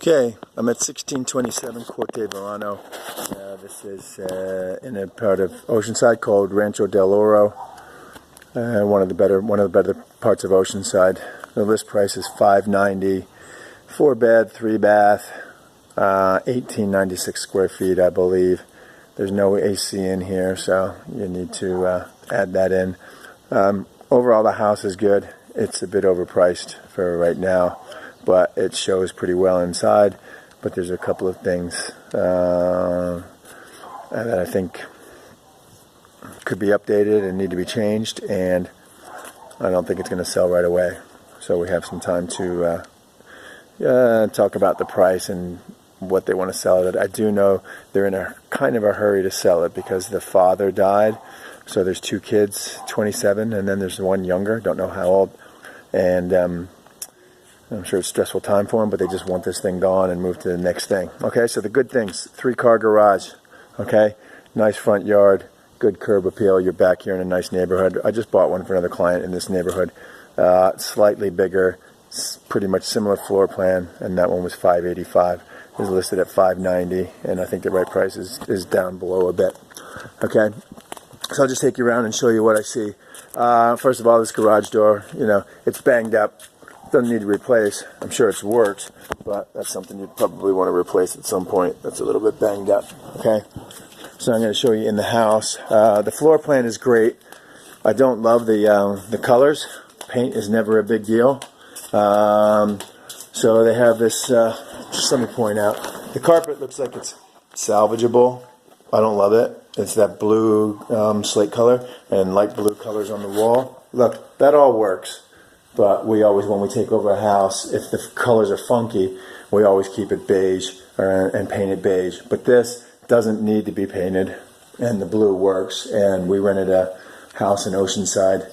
Okay, I'm at 1627 Corte Verano. This is in a part of Oceanside called Rancho del Oro. One of the better parts of Oceanside. The list price is $590, 4-bed, 3-bath, 1896 square feet, I believe. There's no AC in here, so you need to add that in. Overall, the house is good. It's a bit overpriced for right now, but it shows pretty well inside. But there's a couple of things that I think could be updated and need to be changed, and I don't think it's going to sell right away. So we have some time to talk about the price and what they want to sell it at. I do know they're in a kind of a hurry to sell it because the father died. So there's 2 kids, 27, and then there's one younger, don't know how old. And I'm sure it's a stressful time for them, but they just want this thing gone and move to the next thing. Okay, so the good things: 3-car garage. Okay, nice front yard, good curb appeal. You're back here in a nice neighborhood. I just bought one for another client in this neighborhood. Slightly bigger, pretty much similar floor plan, and that one was $585. It was listed at $590, and I think the right price is down below a bit. Okay, so I'll just take you around and show you what I see. First of all, this garage door, it's banged up. Doesn't need to replace. I'm sure it's worked, but that's something you'd probably want to replace at some point. That's a little bit banged up. Okay, so I'm going to show you in the house. The floor plan is great. I don't love the colors. Paint is never a big deal. So they have this. Just let me point out. The carpet looks like it's salvageable. I don't love it. It's that blue slate color and light blue colors on the wall. Look, that all works. But we always, when we take over a house, if the colors are funky, we always keep it beige and paint it beige. But this doesn't need to be painted, and the blue works. And we rented a house in Oceanside,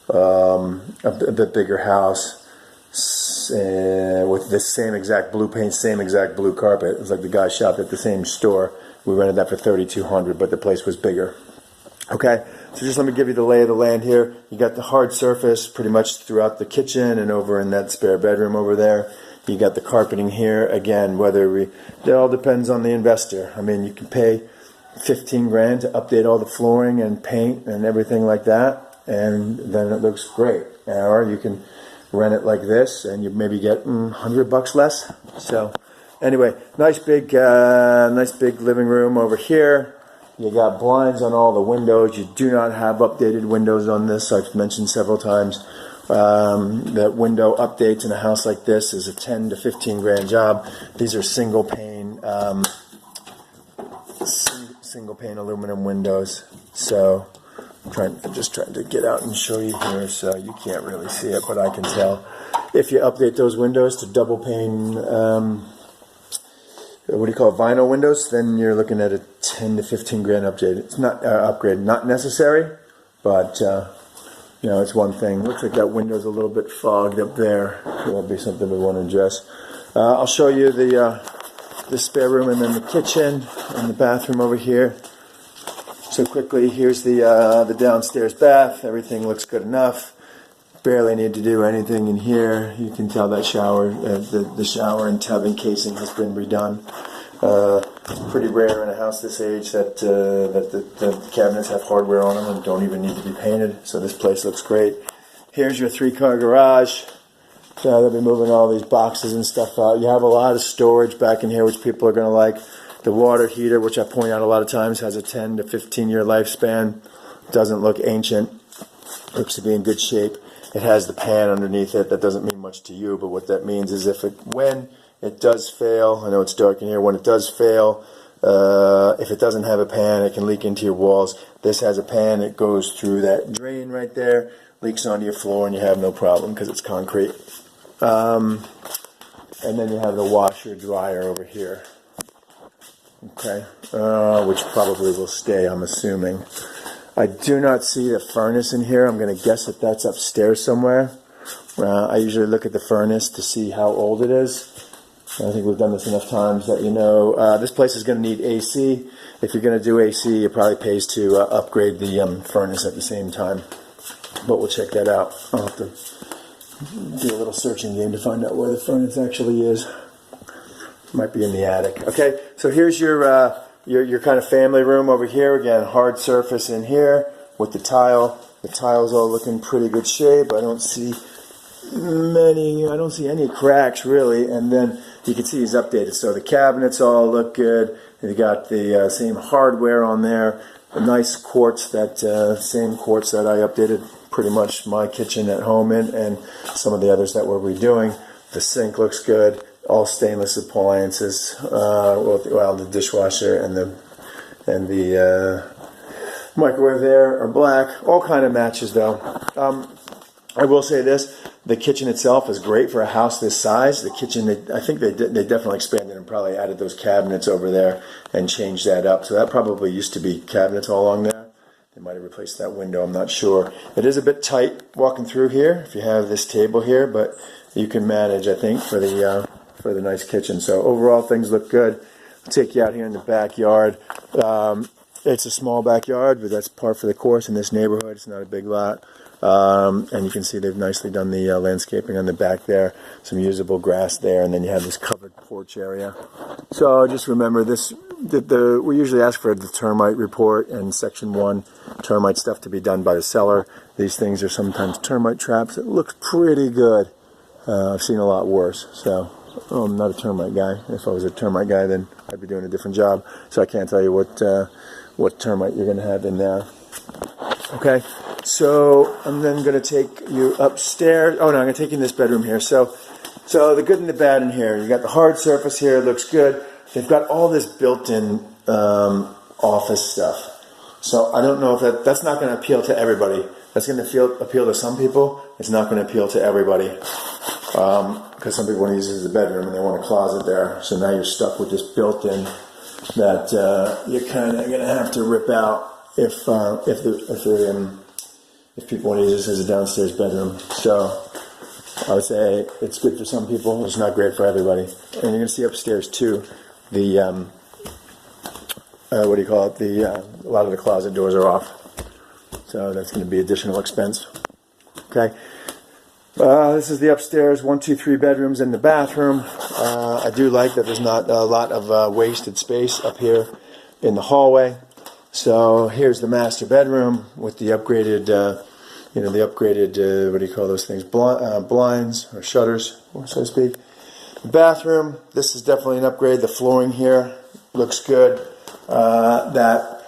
a bit bigger house, with the same exact blue paint, same exact blue carpet. It was like the guy shopped at the same store. We rented that for $3,200, but the place was bigger. Okay, so just let me give you the lay of the land here. You got the hard surface pretty much throughout the kitchen and over in that spare bedroom over there. You got the carpeting here. Again, it all depends on the investor. I mean, you can pay $15,000 to update all the flooring and paint and everything like that, and then it looks great. Or you can rent it like this, and you maybe get $100 less. So, anyway, nice big living room over here. You got blinds on all the windows. You do not have updated windows on this. I've mentioned several times that window updates in a house like this is a $10,000 to $15,000 job. These are single pane aluminum windows. So I'm just trying to get out and show you here, so you can't really see it, but I can tell. If you update those windows to double pane, vinyl windows, then you're looking at a $10,000 to $15,000 upgrade. It's not upgrade, not necessary, but it's one thing. Looks like that window's a little bit fogged up there. That'll be something we want to address. I'll show you the spare room and then the kitchen and the bathroom over here. So quickly, here's the downstairs bath. Everything looks good enough. Barely need to do anything in here. You can tell that shower, the shower and tub encasing has been redone. Pretty rare in a house this age that the cabinets have hardware on them and don't even need to be painted. So this place looks great. Here's your 3-car garage. So they'll be moving all these boxes and stuff out. You have a lot of storage back in here, which people are going to like. The water heater, which I point out a lot of times, has a 10 to 15-year lifespan. Doesn't look ancient. Looks to be in good shape. It has the pan underneath it. That doesn't mean much to you, but what that means is when it does fail, I know it's dark in here, when it does fail, if it doesn't have a pan, it can leak into your walls. This has a pan. It goes through that drain right there, leaks onto your floor, and you have no problem because it's concrete. And then you have the washer dryer over here. Okay, which probably will stay, I'm assuming. I do not see the furnace in here. I'm going to guess that that's upstairs somewhere. I usually look at the furnace to see how old it is. I think we've done this enough times that this place is going to need AC. If you're going to do AC, it probably pays to upgrade the furnace at the same time. But we'll check that out. I'll have to do a little searching game to find out where the furnace actually is. might be in the attic. Okay, so here's your kind of family room over here. Again, hard surface in here with the tile. The tile's all looking pretty good shape. I don't see any cracks really. And then you can see he's updated. So the cabinets all look good. You got the same hardware on there. The nice quartz, that same quartz that I updated pretty much my kitchen at home in, and some of the others that we're redoing. The sink looks good. All stainless appliances. Well, the dishwasher and the microwave there are black. All kind of matches though. I will say this: the kitchen itself is great for a house this size. The kitchen, I think they definitely expanded and probably added those cabinets over there and changed that up. So that probably used to be cabinets all along there. They might have replaced that window. I'm not sure. It is a bit tight walking through here if you have this table here, but you can manage, I think, for the nice kitchen. So overall, things look good. I'll take you out here in the backyard. It's a small backyard, but that's par for the course in this neighborhood. It's not a big lot. And you can see they've nicely done the landscaping on the back there. Some usable grass there, and then you have this covered porch area. So just remember this: we usually ask for the termite report and Section 1 termite stuff to be done by the seller. These things are sometimes termite traps. It looks pretty good. I've seen a lot worse. So I'm not a termite guy. If I was a termite guy, then I'd be doing a different job. So I can't tell you what termite you're going to have in there. Okay, so I'm then going to take you upstairs. Oh no, I'm going to take you in this bedroom here. So the good and the bad in here. You got the hard surface here. It looks good. They've got all this built-in office stuff. So I don't know if that's not going to appeal to everybody. That's going to appeal to some people. It's not going to appeal to everybody. Because some people want to use it as a bedroom and they want a closet there. So now you're stuck with this built-in that you're kind of going to have to rip out if people want to use this as a downstairs bedroom. So I would say it's good for some people. It's not great for everybody. And you're going to see upstairs too, the what do you call it? A lot of the closet doors are off. So that's going to be additional expense. Okay. This is the upstairs, 1, 2, 3 bedrooms and the bathroom. I do like that there's not a lot of wasted space up here in the hallway. So here's the master bedroom with the upgraded, what do you call those things? Blinds or shutters, so to speak. The bathroom, this is definitely an upgrade. The flooring here looks good. That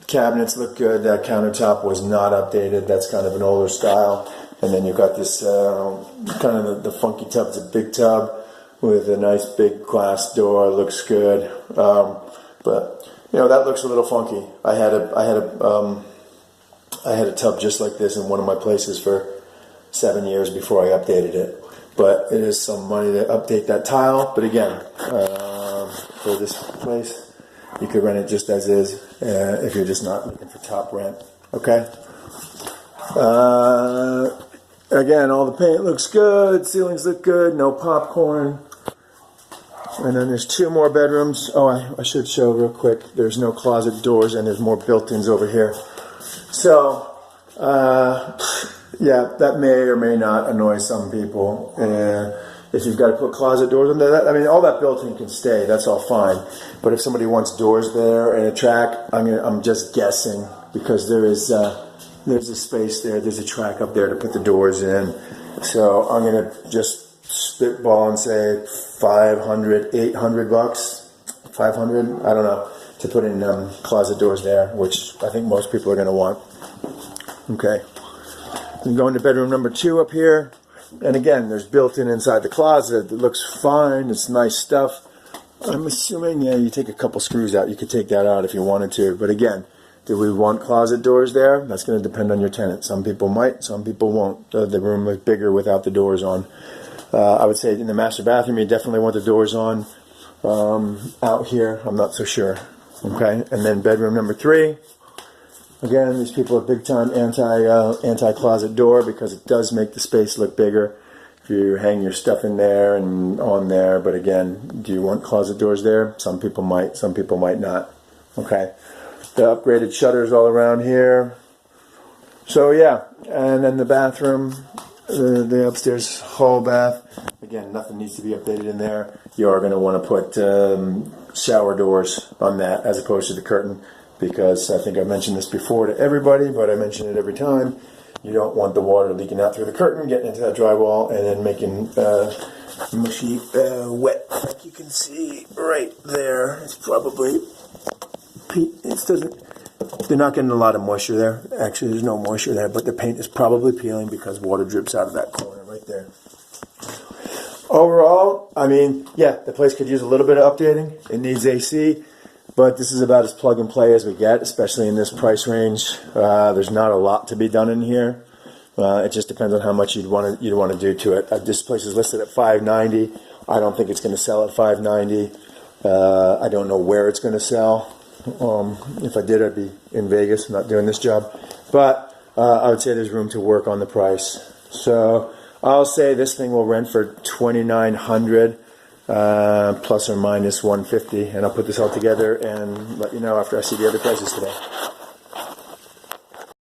cabinets look good. That countertop was not updated. That's kind of an older style. And then you've got this kind of the funky tub. It's a big tub with a nice big glass door. Looks good, but that looks a little funky. I had a tub just like this in one of my places for 7 years before I updated it. But it is some money to update that tile. But again, for this place, you could rent it just as is if you're just not looking for top rent. Okay. Again, all the paint looks good, ceilings look good, no popcorn. And then there's 2 more bedrooms. Oh, I should show real quick. There's no closet doors and there's more built-ins over here. So, yeah, that may or may not annoy some people. If you've got to put closet doors in there, I mean, all that built-in can stay. That's all fine. But if somebody wants doors there and a track, I'm just guessing because there's a space there. There's a track up there to put the doors in. So I'm going to just spitball and say $500, $800, 500, I don't know, to put in closet doors there, which I think most people are going to want. Okay. You go into bedroom number 2 up here. And again, there's built-in inside the closet. It looks fine. It's nice stuff. I'm assuming, you take a couple screws out. You could take that out if you wanted to. But again, do we want closet doors there? That's going to depend on your tenant. Some people might, some people won't. The room looks bigger without the doors on. I would say in the master bathroom, you definitely want the doors on. Out here, I'm not so sure. Okay, and then bedroom number 3. Again, these people are big time anti-closet door because it does make the space look bigger if you hang your stuff in there and on there. But again, do you want closet doors there? Some people might, some people might not. Okay. The upgraded shutters all around here. So yeah, and then the bathroom, the upstairs hall bath. Again, nothing needs to be updated in there. You are going to want to put shower doors on that as opposed to the curtain, because I think I mentioned this before to everybody, but I mention it every time. You don't want the water leaking out through the curtain, getting into that drywall, and then making mushy wet, like you can see right there. It's probably, they're not getting a lot of moisture there. Actually, there's no moisture there, but the paint is probably peeling because water drips out of that corner right there. Overall, I mean, yeah, the place could use a little bit of updating. It needs AC, but this is about as plug and play as we get, especially in this price range. There's not a lot to be done in here. It just depends on how much you'd want to do to it. This place is listed at $590. I don't think it's going to sell at $590. I don't know where it's going to sell. If I did, I'd be in Vegas, not doing this job. But I would say there's room to work on the price. So I'll say this thing will rent for $2,900 plus or minus $150, and I'll put this all together and let you know after I see the other prices today.